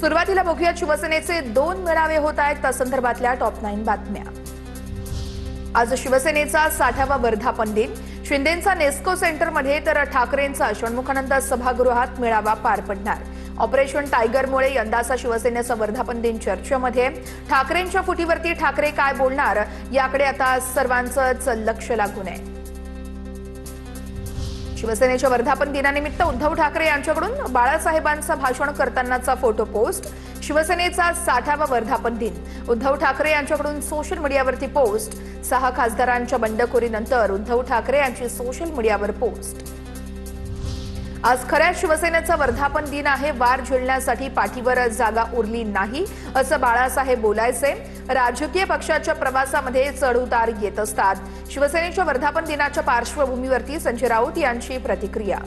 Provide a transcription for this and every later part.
सुरुवातीला बघूया शिवसेनेचे 2 मेळावे होत आहेत त्या संदर्भातल्या टॉप 9 बातम्या। आज शिवसेनेचा 60वा वर्धापन दिन। शिंदेंचा नेस्को सेंटरमध्ये तर ठाकरेंचा षण्मुखानंद सभागृहात मेळावा पार पडणार। ऑपरेशन टायगरमुळे यंदाचा शिवसेनेचा वर्धापन दिन चर्चेमध्ये। ठाकरेंच्या फुटीवरती ठाकरे काय बोलणार याकडे आता सर्वांचंच लक्ष लागून आहे। शिवसेनेच्या वर्धापन दिनानिमित्त उद्धव ठाकरे यांच्याकडून बाळासाहेबांचं भाषण करतानाचा फोटो पोस्ट। शिवसेनेचा 60वा वर्धापन दिन। उद्धव ठाकरे यांच्याकडून सोशल मीडियावरती पोस्ट। 6 खासदारांच्या बंडखोरीनंतर उद्धव ठाकरे यांची सोशल मीडियावर पोस्ट। आज खऱ्या शिवसेनेचा वर्धापन दिन आहे। वार झेलण्यासाठी पाठीवर जागा उरली नाही असं बाळासाहेब बोलायचे। राजकीय पक्षाच्या प्रवासामध्ये चढउतार येत असतात। शिवसेनेच्या वर्धापन दिनाच्या पार्श्वभूमीवरती संजय राऊत यांची प्रतिक्रिया।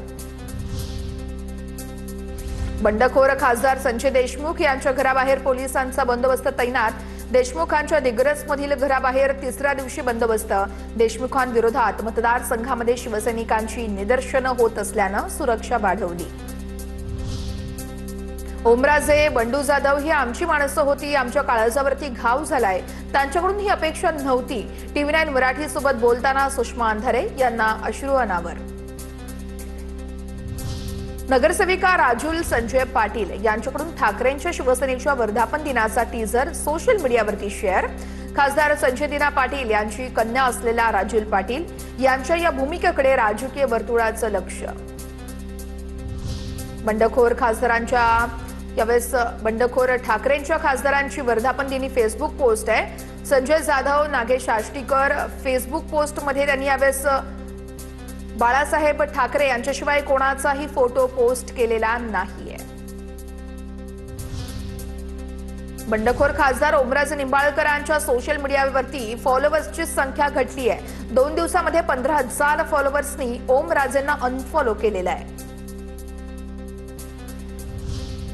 बंडखोर खासदार संजय देशमुख यांच्या घराबाहेर पोलिसांचा बंदोबस्त तैनात। देशमुखांच्या दिग्रसमधील घराबाहेर तिसऱ्या दिवशी बंदोबस्त। देशमुखांविरोधात मतदारसंघामध्ये शिवसैनिकांची निदर्शनं होत असल्यानं सुरक्षा वाढवली। ओमराजे बंडू जाधव ही आमची माणसं होती, आमच्या काळजावरती घाव झालाय, त्यांच्याकडून ही अपेक्षा नव्हती। TV9 मराठी सोबत बोलताना सुषमा अंधारे यांना अश्रू अनावर। नगरसेविका राजुल संजय पाटील यांच्याकडून ठाकरेंच्या शिवसेनेच्या वर्धापन दिनाचा टीजर सोशल मीडियावरती शेअर। खासदार संजय दिना पाटील यांची कन्या असलेल्या राजुल पाटील यांच्या या भूमिकेकडे राजकीय वर्तुळाचं लक्ष। बंडखोर ठाकरेंच्या खासदारांची वर्धापन दिनी फेसबुक पोस्ट आहे। संजय जाधव, नागेश आष्टीकर फेसबुक पोस्टमध्ये त्यांनी यावेळेस बाळासाहेब ठाकरे यांच्याशिवाय कोणाचाही फोटो पोस्ट केलेला नाहीये। बंडखोर खासदार ओमराजे निंबाळकरांच्या सोशल मीडियावरती फॉलोअर्सची संख्या घटली आहे। 2 दिवसांमध्ये 15,000 फॉलोअर्सनी ओमराजेंना अनफॉलो केलेला आहे।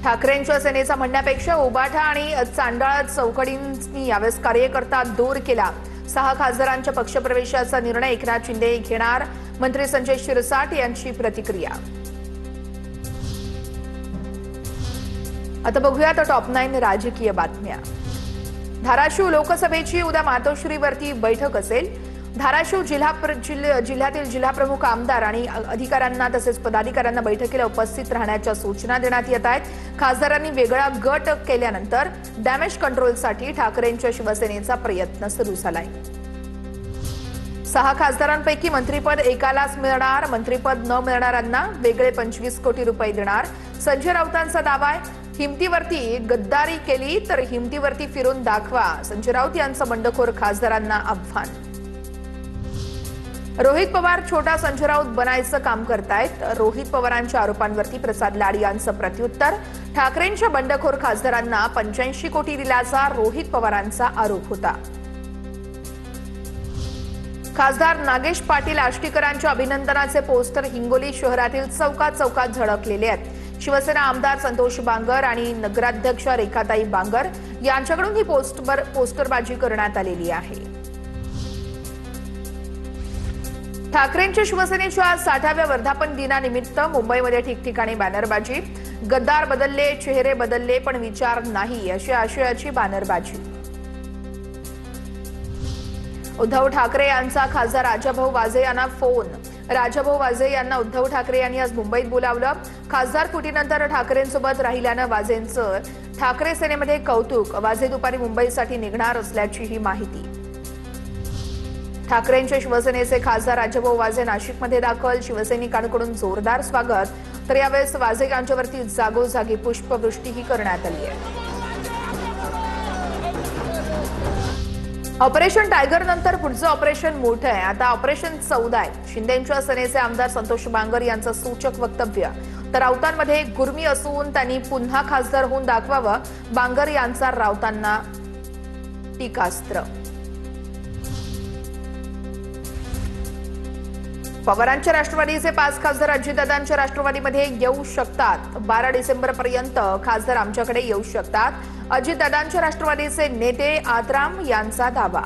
ठाकरेंच्या सेनेचा म्हणण्यापेक्षा उबाठा आणि चांडाळ चौकडींनी यावेळेस कार्यकर्ता दूर केला। 6 खासदारांच्या पक्षप्रवेशाचा निर्णय एकनाथ शिंदे घेणार। मंत्री संजय शिरसाट यांची प्रतिक्रिया। आता बघूया टॉप 9 राजकीय बातम्या। धाराशिव लोकसभेची उद्या मातोश्रीवरती बैठक असेल। धाराशिव जिल्ह्यातील जिल्हाप्रमुख आमदार आणि अधिकाऱ्यांना तसेच पदाधिकाऱ्यांना बैठकीला उपस्थित राहण्याच्या सूचना देण्यात येत आहेत। खासदारांनी वेगळा गट केल्यानंतर डॅमेज कंट्रोलसाठी ठाकरेंच्या शिवसेनेचा प्रयत्न सुरू झालाय। 6 खासदारांपैकी मंत्रीपद एकालाच मिळणार। मंत्रीपद न मिळणाऱ्यांना वेगळे 25 कोटी रुपये देणार। संजय राऊतांचा दावा आहे, हिमतीवरती गद्दारी केली तर हिमतीवरती फिरून दाखवा। संजय राऊत यांचं बंडखोर खासदारांना आव्हान। रोहित पवार छोटा संजय राऊत बनायचं काम करतायत। रोहित पवारांच्या आरोपांवरती प्रसाद लाड यांचं प्रत्युत्तर। ठाकरेंच्या बंडखोर खासदारांना 85 कोटी दिल्याचा रोहित पवारांचा आरोप होता। खासदार नागेश पाटील आष्टीकरांच्या अभिनंदनाचे पोस्टर हिंगोली शहरातील चौकात झळकलेले आहेत। शिवसेना आमदार संतोष बांगर आणि नगराध्यक्ष रेखाताई बांगर यांच्याकडून ही पोस्टरबाजी करण्यात आलेली आहे। ठाकरेंच्या शिवसेनेच्या 60व्या वर्धापन दिनानिमित्त मुंबईमध्ये ठिकठिकाणी बॅनरबाजी। गद्दार बदलले, चेहरे बदलले, पण विचार नाही अशी आशयाची बॅनरबाजी। उद्धव ठाकरे यांचा खासदार राजाभाऊ वाजे यांना फोन। राजाभाऊ वाजे यांना उद्धव ठाकरे यांनी आज मुंबईत बोलावलं। खासदार फुटीनंतर ठाकरेंसोबत राहिल्यानं वाजेंचं ठाकरे सेनेमध्ये कौतुक। वाजे दुपारी मुंबईसाठी निघणार असल्याची ही माहिती। ठाकरेंच्या शिवसेनेचे खासदार राजाभाऊ वाजे नाशिकमध्ये दाखल। शिवसैनिकांकडून जोरदार स्वागत। तर यावेळेस वाजे यांच्यावरती जागोजागी पुष्पवृष्टीही करण्यात आली आहे। ऑपरेशन टायगर नंतर पुढचं ऑपरेशन मोठं आहे। आता ऑपरेशन 14 आहे। शिंदेंच्या सेनेचे आमदार संतोष बांगर यांचं सूचक वक्तव्य। तर राऊतांमध्ये गुर्मी असून त्यांनी पुन्हा खासदार होऊन दाखवावं। बांगर यांचा राऊतांना टीकास्त्र। पवारांच्या राष्ट्रवादीचे 5 खासदार अजितदादांच्या राष्ट्रवादीमध्ये येऊ शकतात। 12 डिसेंबरपर्यंत खासदार आमच्याकडे येऊ शकतात। अजितदादांच्या राष्ट्रवादीचे नेते आत्राम यांचा दावा।